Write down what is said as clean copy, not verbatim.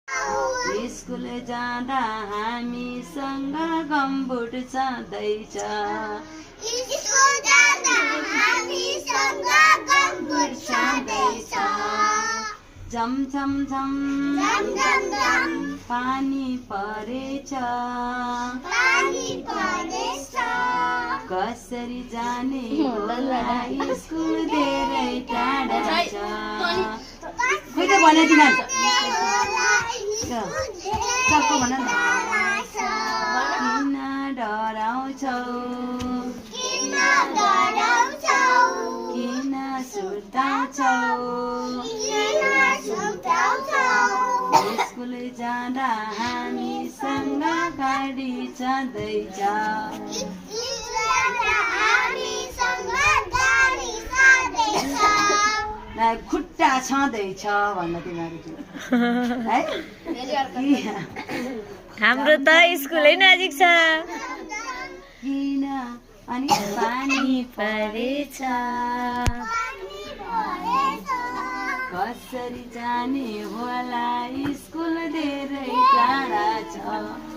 school जाँदा हामीसँग gumboot छँदैछ झम झम झम पानी परेछ कसरी जाने होला स्कुल धेरै टाढा छ खोइ त भने तिमी सबको भन न किन डराउँछौ किन सुर्ताउँछौ स्कुल जाँदा हामीसँग गाडी छँदैछ खुट्टा छँदैछ भन्न तिमीहरू है हाम्रो त स्कुलै नजिक छ किन अनि पानी परेछ कसरी जाने होला स्कुल धेरै टाढा छ